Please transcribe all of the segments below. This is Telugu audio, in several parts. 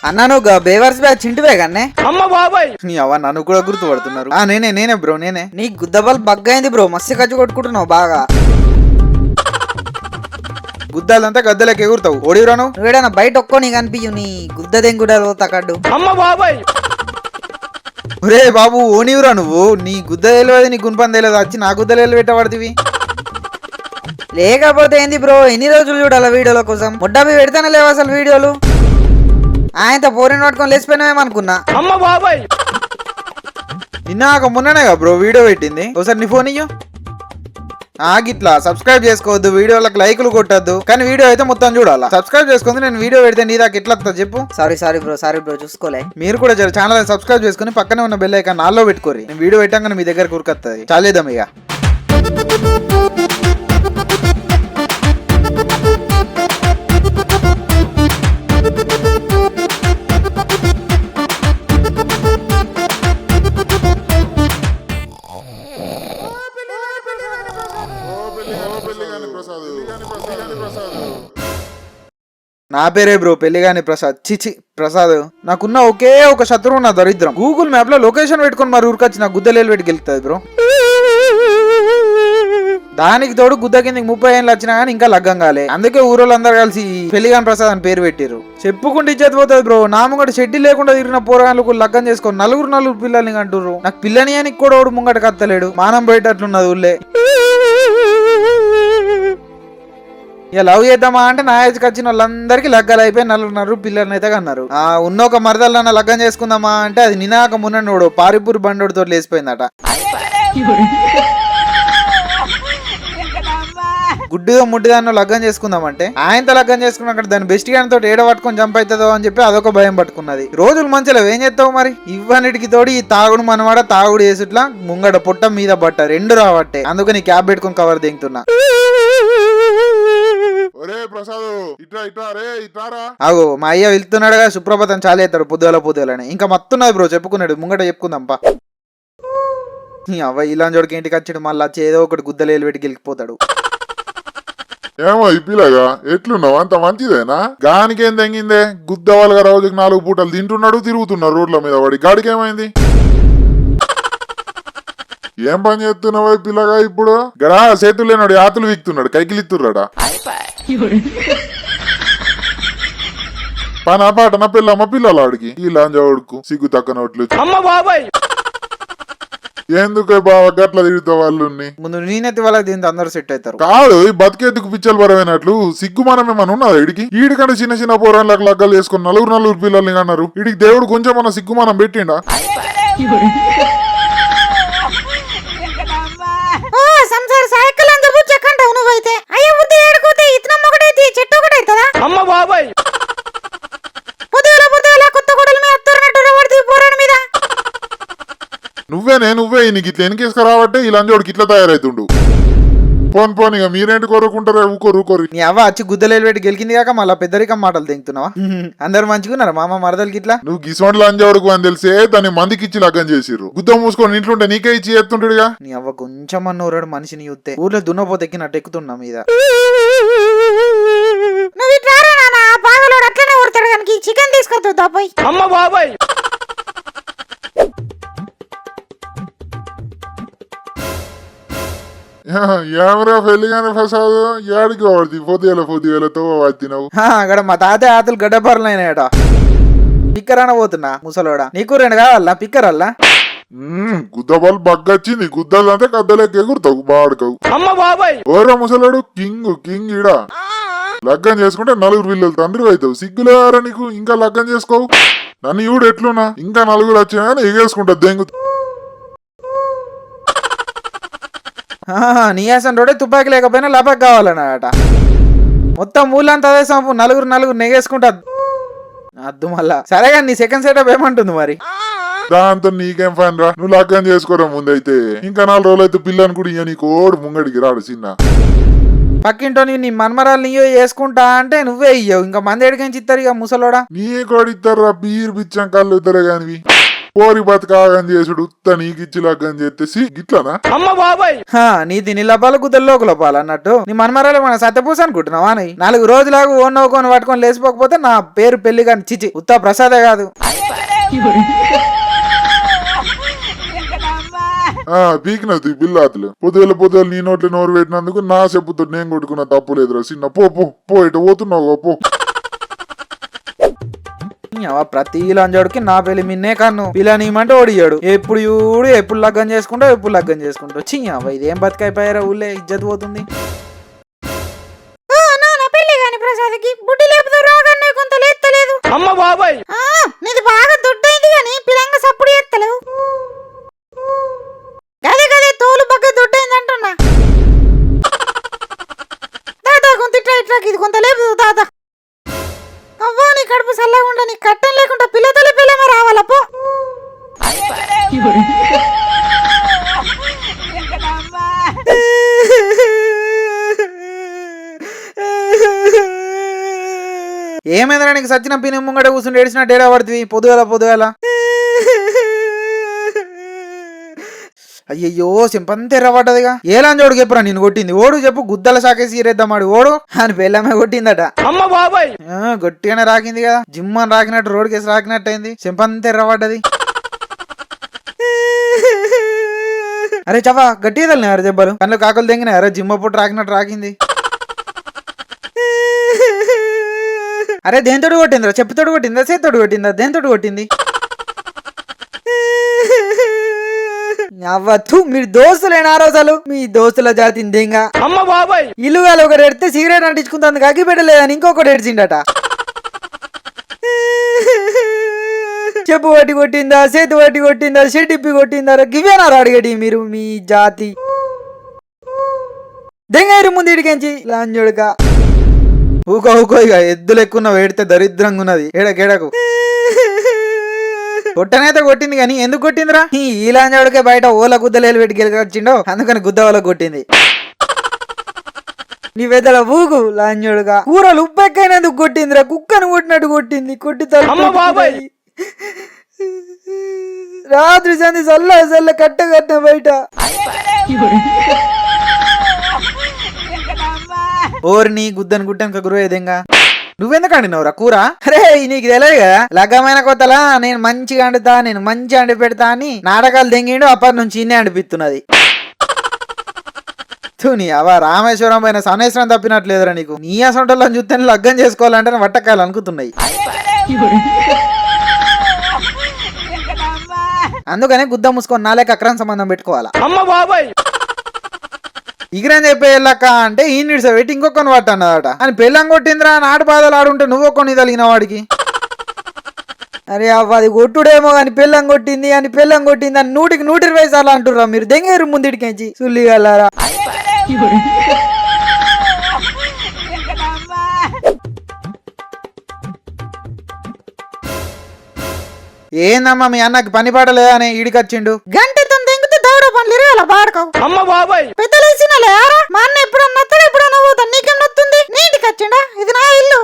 అన్నా నువ్వు బేవర్స్ బ్యాచ్ చింటివే కన్నే. అమ్మ బాబాయ్ నీ అవ్వ నన్ను కూడా గుర్తుపడుతున్నారు. నేనే బ్రో నేనే. నీ గుద్దబాల్ బగ్గైంది బ్రో, మస్తు ఖర్చు కొట్టుకుంటున్నావు బాగా. గుద్దాలంతా గద్దలకి ఎగురుతావు. ఓడిరాను నువ్వేడన్నా బయట ఒక్కో నీ కనిపించు. నీ గుద్ద దెంగుడాలు తక్కడ్డు. అమ్మ బాబాయ్ ఒరే బాబు ఓనివురా నువ్వు. నీ గుద్ద తెలియదు, నీ గుణపం తెలియదు, వచ్చి నా గుద్ద పెట్టబడుతుంది. లేకపోతే ఏంది బ్రో, ఎన్ని రోజులు చూడాలి వీడియోల కోసం? ముడ్డబి పెడతానే లేవు అసలు వీడియోలు. ఆయనతో పోరిని పట్టుకొని లేచిపోయినామేమనుకున్నా. అమ్మ బాబాయ్ నిన్న మొన్ననేగా బ్రో వీడియో పెట్టింది. ఒకసారి నీ ఫోన్ ఇయ్యు. గిట్లా సబ్స్క్రైబ్ చేసుకోవద్దు, వీడియోలకు లైకులు కొట్టద్దు, కానీ వీడియో అయితే మొత్తం చూడాలా. సబ్స్క్రైబ్ చేసుకుంది నేను వీడియో పెడితే నీ దాకా ఎట్లా వస్తా చెప్పు. సారీ బ్రో చూసుకోలే. మీరు కూడా ఛానల్ సబ్స్క్రైబ్ చేసుకుని పక్కనే ఉన్న బెల్ ఐకాన్ నాలో పెట్టుకోరి. నేను వీడియో పెట్టాక మీ దగ్గర కురుకొస్తుంది. చాలేద్దాం ఇక. నా పేరే బ్రో పెళ్లిగాని ప్రసాద్. చిచి ప్రసాద్, నాకున్న ఒకే ఒక శత్రువు నా దరిద్రం. గూగుల్ మ్యాప్ లో లొకేషన్ పెట్టుకుని మరి ఊరికొచ్చి నా గుద్దలేలు పెట్టి గెలుస్తుంది బ్రో. దానికి తోడు గుద్ద కిందకి 30 ఏళ్ళు వచ్చినా కానీ ఇంకా లగ్గం కాలే. అందుకే ఊరోళ్ళందరూ కలిసి పెళ్లిగాని ప్రసాద్ అని పేరు పెట్టిరు. చెప్పుకుంటే ఇచ్చేది పోతుంది బ్రో. నామగడ షెడ్డి లేకుండా తిరిగిన పోరగాళ్ళకు లగ్గం చేసుకొని నలుగురు పిల్లల్ని అంటుర్రు. నాకు పిల్లనియానికి కూడా ఓడు ముంగట కత్తలేడు. మానం పోయేటట్లున్నది ఊళ్ళే. ఇక లవ్ చేద్దామా అంటే నా ఏజ్కి వచ్చిన వాళ్ళందరికీ లగ్గాలు అయిపోయి నలుగురు పిల్లల్ని అయితే కన్నారు. ఉన్న ఒక మరదలన్న లగ్గం చేసుకుందామా అంటే అది నినాక మున్నోడు పారిపూరి బండోడితో లేచిపోయిందట. గుడ్డిగా ముడ్డిదాన్ని లగ్గం చేసుకుందామంటే ఆయనతో లగ్గం చేసుకున్నాక దాని బెస్ట్ గాని తోటి ఏడ పట్టుకొని జంప్ అవుతుందో అని చెప్పి అదొక భయం పట్టుకున్నది. రోజులు మంచిగా ఏం చేస్తావు మరి. ఇవన్నిటికి తోడి ఈ తాగుడు మనవాడ తాగుడు వేసుట్లా ముంగడ పుట్ట మీద బట్ట రెండు రావట్టే. అందుకని క్యాబ్ పెట్టుకుని కవర్ దింగుతున్నా. అగో మా అయ్య వెళ్తున్నాడుగా సుప్రభాతం చాలా ఎత్తాడు పొద్దులని. ఇంకా మత్తున్నది బ్రో చెప్పుకున్నాడు. ముంగట చెప్పుకుందాంపా. అవ్వ ఇలా జోడికి ఇంటికి వచ్చాడు మళ్ళీ వచ్చి ఏదో ఒకటి గుద్దలేలు పెట్టి గెలికిపోతాడు. ఏమో ఇప్పిలాగా ఎట్లున్నావు? అంత మంచిదేనా? గానికేం తెంగిందే? గుద్ద వాళ్ళగా రోజుకి 4 పూటలు తింటున్నాడు, తిరుగుతున్నాడు రోడ్ల మీద వాడి. గాడికి ఏమైంది? ఏం పని చేస్తున్నావు పిల్లగా? ఇప్పుడు గడా చేతులు లేనాడు, ఆతులు వీక్తున్నాడు, కైకిలిత్తున్నాడా? పనా పాటన పిల్లమ్మ పిల్లలు ఆడికి ఈ లాంజవాడుకు సిగ్గు తక్క నోట్లు. ఎందుకు బావ గట్ల తిరుగుతా వాళ్ళు? ముందు నేనైతే వాళ్ళకి దీంతో అందరూ సెట్ అవుతారు. కాదు ఈ బతికేందుకు పిచ్చలు పరమైనట్లు సిగ్గు మనం ఏమన్నా ఉన్నదా? ఈడికంటే చిన్న పోరాళ్ళకి లగ్గాలు చేసుకుని నలుగురు పిల్లల్ని అన్నారు. ఈడికి దేవుడు కొంచెం మన సిగ్గు మనం పెట్టిండా? సంసార సాయకల్ అందరూ చెక్కంటావు నువ్వైతే. అయ్యో బుద్ధి ఏడుకోతే ఇతనం ఒకటైతే చెట్టు ఒకటైతదా? అమ్మ బాబాయ్ పొద్దుల కొత్త గొడవల మీద అత్తరనట్టు పడుతుంది పోరాడు మీద. నువ్వే నీకు ఇట్లా ఎనికేసుకు రావట్టే ఈ లంజోడికి ఇట్లా తయారైతుండు. పోన్ ఇక మీరేంటి కోరుకుంటారా? ఊకోరు. నీ అవ్వ వచ్చి గుద్దలేలు పెట్టి గెలికింది కాక మళ్ళీ పెద్దరికం మాటలు తెంగుతున్నావా? అందరు మంచిగున్నారా మామ మరదలకి ఇట్లా? నువ్వు గిసోండి లంజోడుకు అని తెలిసే దాన్ని మందికి ఇచ్చి లగ్గం చేసిర్రు. గుద్ద మూసుకొని ఇంట్లుంటే నీకే ఇచ్చి ఎత్తుంటాడుగా. నీ అవ్వ కొంచెం అన్న ఊరాడు మనిషిని చూస్తే ఊర్లో దున్నపోతే ఎక్కినట్టు ఎక్కుతున్నా మీద. నువ్వు ఇట్లా నాన్న పాగలోడు అట్లనే ఊరుతాడు కనుక చికెన్ తీసుకొద్దా పోయి. అమ్మ బాబాయ్ ఏమరా పెళ్లిగానే ప్రసాద్ ఏడికి వాడుతుంది? పొద్దుగలతో వాడుతున్నావు అక్కడ మా తాత ఆతులు గడ్డపరలైనాయట. పిక్కర్ అన పోతున్నా ముసలోడా. నీకు 2 కావాలా పిక్కర్ అల్లా? గుద్దబాలు బగ్గొచ్చింది. గుద్దలంటే కద్దలకి ఎగురుతావు బాడుకవు. అమ్మ బాబాయ్ ఓరా ముసలాడు కింగ్ ఇడా లగ్గం చేసుకుంటే 4 పిల్లలు తండ్రి అవుతావు. సిగ్గులేరా నీకు? ఇంకా లగ్గం చేసుకోవు. నన్ను ఈవిడ ఎట్లున్నా ఇంకా 4 వచ్చినా ఎగేసుకుంటా దెంగు. నీయాసన్ రోడే తుపాకి లేకపోయినా లపాకి కావాలన్నట. మొత్తం మూలంతా అదే సంపు. 4 నెగేసుకుంటా అద్దు మళ్ళా. సరేగా నీ సెకండ్ సెటప్ ఏమంటుంది మరి? దాంతో నీకేం ఫైన్ రా. నువ్వు లగ్గం చేసుకోరా ముందైతే. ఇంకా 4 రోజులు అయితే పిల్లని కూడా ఇయ్య. నీకు ఓడు ముంగడికి రాడు చిన్న. పక్కింటో నీ మన్మరాలు నీయో వేసుకుంటా అంటే నువ్వే ఇయ్యవు. ఇంకా మంది ఎడికించి ఇస్తారు ఇక ముసలోడా. నీ కోడిస్తారా? బీర్ బిచ్చం కళ్ళు ఇద్దరే కానివి. పోరి బతకాగని చేసుడు ఉత్త నీకిచ్చి లగ్గం చేస్తేసి గిట్లనా? నీది నీ లపాలు గుద్దలు లోకు లోపాలు అన్నట్టు నీ మనమరాలు మన సత్యపూస అనుకుంటున్నావా అని 4 రోజులాగు ఓన్ నవ్వుకొని పట్టుకొని లేచిపోకపోతే నా పేరు పెళ్లి కానీ చిచి ఉత్త ప్రసాదే కాదు. పీకినది బిల్లాతులు పొద్దుల నీ నోట్లు నోరు పెట్టినందుకు నా చెప్పుతో నేను కొట్టుకున్న తప్పు లేదురా చిన్న. పో ఇటు పోతున్నావు పో. ప్రతి లంజోడికి నా పెళ్లి మిన్నే కన్ను పిల్లనిమంటే ఓడియాడు. ఎప్పుడు చూడు ఎప్పుడు లగ్గం చేసుకుంటావు చియ్యవ ఇదేం బతికైపోయారా ఊళ్ళే ఇజ్జత్ పోతుంది. నీది బాగా దుడ్డైంది గాని పిల్లంగా సప్పుడు చేస్తలేవు. గదే తోలు బగ్గ దుడ్డైంది అంటున్నా. దాదా కొంత ఇట్లా ఇది కొంత లేదు దాదా. అవ్వా నీ కడుపు చల్లగా ఉండ నీ కట్టం లేకుండా పిల్లతల్లి పిల్లమే రావాల పో. ఏమైందిరా నీకు సచ్చిన పిని ముంగట కూర్చుని ఏడిచిన డేరా పడుతుంది పొద్దుగాల. అయ్యయ్యో సింపంత ఎర్రబడ్డదిగా. ఏ లాంజోడికి ఎప్పుడా నేను కొట్టింది? ఓడు చెప్పు గుద్దల సాకేసి ఈరేద్దామాడు ఓడు అని పెళ్ళమే కొట్టిందట. గట్టిగానే రాకింది కదా జిమ్మని రాకినట్టు రోడ్ కేసు రాకినట్టు అయింది. సింపంత ఎర్రబడ్డది. అరే చవా గట్టిగా తల్లినారు దెబ్బలు కళ్ళు కాకులు తెంగినారు జిమ్మ పుట్టు రాకినట్టు రాకింది. అరే దేంతోడు కొట్టిందిరా? చెప్పుతోడు కొట్టిందా చేత్తోడు కొట్టిందా దేంతోడు కొట్టింది? అవ్వతూ మీరు దోస్తులేనా రోజులు? మీ దోస్తుల జాతి ఇందేంగా ఇల్లుగాలు ఒకటి ఎడితే సిగరెట్ అంటించుకుంటుంది అగ్గి పెట్టలేదని ఇంకొకటి ఎడిచిండట. చెప్పు వట్టి కొట్టిందా చేతి వట్టి కొట్టిందా షెడ్డిప్పి కొట్టిందా గివేనారు అడిగడి మీరు మీ జాతి దెంగైరు ముందు ఇడికెంచి లాంజోడుగా ఊకో ఇక ఎద్దులు ఎక్కువ వేడితే దరిద్రంగా ఉన్నది. ఏడకేడకు కొట్టనైతే కొట్టింది కానీ ఎందుకు కొట్టిందిరా? ఈ లాంజాడికే బయట ఓల గుద్దలేలు పెట్టి గెలికొచ్చిండో అందుకని గుద్ద వాళ్ళకి కొట్టింది. నీ వెదల ఊగు లాంజోడుగా కూరలు ఉప్పెక్కైనందుకు కొట్టిందిరా. కుక్కను కొట్టినట్టు కొట్టింది. కొట్టి రాత్రి సంది చల్ల కట్ట బయట ఓరిని గుద్దను గురువు ఏదేంగా నువ్వెందుకు అండినవురా కూర? అరే నీకు తెలియదు కదా లగ్గమైన కొత్తలా నేను మంచిగా అండుతా నేను మంచిగా అండి పెడతా అని నాటకాలు దెంగిండు. అప్పటి నుంచి ఇన్నే అండిపిస్తున్నది. నీ అవ రామేశ్వరం పైన సనేశ్వరం తప్పినట్లేదురా నీకు. నీ అసంటోళ్ళని చూస్తే లగ్గం చేసుకోవాలంటే వట్టకాయలు అనుకుతున్నాయి. అందుకనే గుద్ద మూసుకొని నాలేక అక్రమ సంబంధం పెట్టుకోవాలా. ఇగిరని చెప్పే వెళ్ళక్క అంటే ఈ నిడిస పెట్టి ఇంకొకని పట్ట అన్నదట అని పెళ్ళం కొట్టిందిరా. నాటు బాధలు ఆడుంటే నువ్వు కొన్ని తగిన వాడికి. అరే అవ్వ అది కొట్టుడేమో అని పెళ్ళం కొట్టింది అని 120 సార్లు అంటుర్రా మీరు. దెంగేరు ముందిడికెంచి సుల్లిగల్లారా. ఏందమ్మా మీ అన్నకి పని పాటలేదా అని ఈడికొచ్చిండు. గంటతో దెంగితే దౌడ పనులు ఇరగల బాడకవు. పెద్దలేసిన లేరా మా అన్న ఎప్పుడన్నా ఎప్పుడన్నా పోతా నీకేం నొత్తుంది? నీ ఇంటికి వచ్చిండా? ఇది నా ఇల్లు.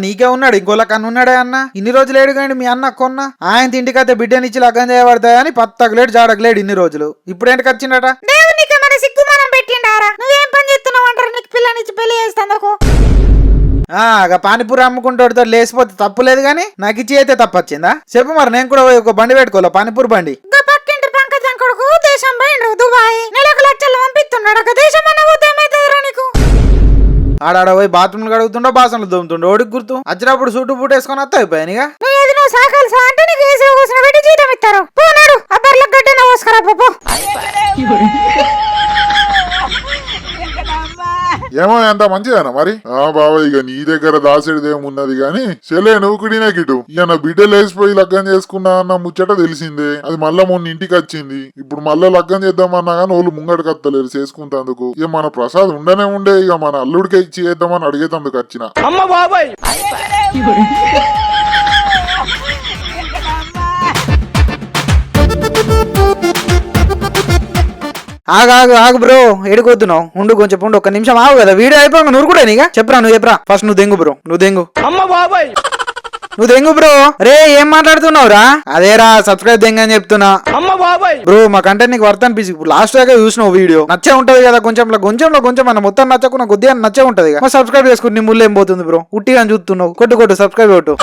నీకే ఉన్నాడు ఇంకోలా కన్ను ఉన్నాడే అన్న. ఇన్ని రోజులు ఏడుగండి మీ అన్న కొన్నా ఆయన ఇంటికైతే బిడ్డనిచ్చి లగ్గం చేయబడతాయని పత్తగలేడు జాడగలేడు ఇన్ని రోజులు. ఇప్పుడు ఏంటికి వచ్చిండట? దేవునికి మన సిగ్గుమానం పెట్టిండారా? నువ్వేం పని చేస్తున్నావు అంటారు? నీకు పిల్లనిచ్చి పెళ్లి చేస్తాందుకు పానీపూరి అమ్ముకుంటూ లేసిపోతే తప్పు లేదు గానీ నాకు ఇచ్చి అయితే తప్పొచ్చిందా చెప్పు. మరి నేను కూడా ఒక బండి పెట్టుకోలే పానీపూరి బండి. పక్కింటి పంకజం కొడుకు దేశం పోయిండు దుబాయ్. నెలకు లక్షలు పంపిస్తున్నాడు. దేశం అన్న పోతే ఏమైతుందిరా నీకు? ఆడాడ పోయి బాత్రూమ్లు కడుగుతుండో బాసనలు దొమ్ముతుండో ఓడికి గుర్తు. వచ్చినప్పుడు సూటు బూట్ వేసుకొని వస్తా అయిపోయానిగా. నువ్వు సాకాలి సా అంటే నీకు ఏసీ కూర్చుని పెట్టి జీతం ఇస్తారు. పోనాడు అబ్బర్లకు గడ్డన పోసుకురా పో. ఏమో ఎంత మంచిదేనా మరి? బాబా ఇక నీ దగ్గర దాసేదేమున్నది గాని చెలే నువ్వు కుడినే గిటు. ఇక నా బిడ్డ లేచిపోయి లగ్గం చేసుకున్నా అన్న ముచ్చట తెలిసిందే. అది మళ్ళా మొన్న ఇంటికి వచ్చింది. ఇప్పుడు మళ్ళా లగ్గం చేద్దామన్నా గానీ వాళ్ళు ముంగడికి వస్తలేరు చేసుకుంటేందుకు. ఇక మన ప్రసాద్ ఉండనే ఉండే ఇక మన అల్లుడికే ఇచ్చి చేద్దామని అడిగేతందుకు వచ్చిన. ఆగు బ్రో ఎడుకొద్దున్నావు ఉండు కొంచెం ఉండు ఒక్క నిమిషం ఆగు కదా వీడియో అయిపోయి నువ్వు కూడా నీగా చెప్పరా. నువ్వు చెప్పరా ఫస్ట్ నువ్వు దెంగు బ్రో నువ్వు దెంగు. నువ్వు దెంగు బ్రో. రే ఏం మాట్లాడుతున్నావురా? అదేరా సబ్స్క్రైబ్ దెంగ అని చెప్తున్నా. బ్రో మా కంటెంట్ నీకు వర్త్ అనిపించి ఇప్పుడు లాస్ట్ దాకా చూసినావు వీడియో నచ్చే ఉంటది కదా, కొంచెం మన మొత్తం నచ్చకుండా కొద్దిగా నచ్చే ఉంటది. సబ్స్క్రైబ్ చేసుకుని నీ ముళ్ళు ఏం పోతుంది బ్రో? ఉట్టిగా చూస్తున్నావు. కొట్టు సబ్స్క్రైబ్ కొట్టు.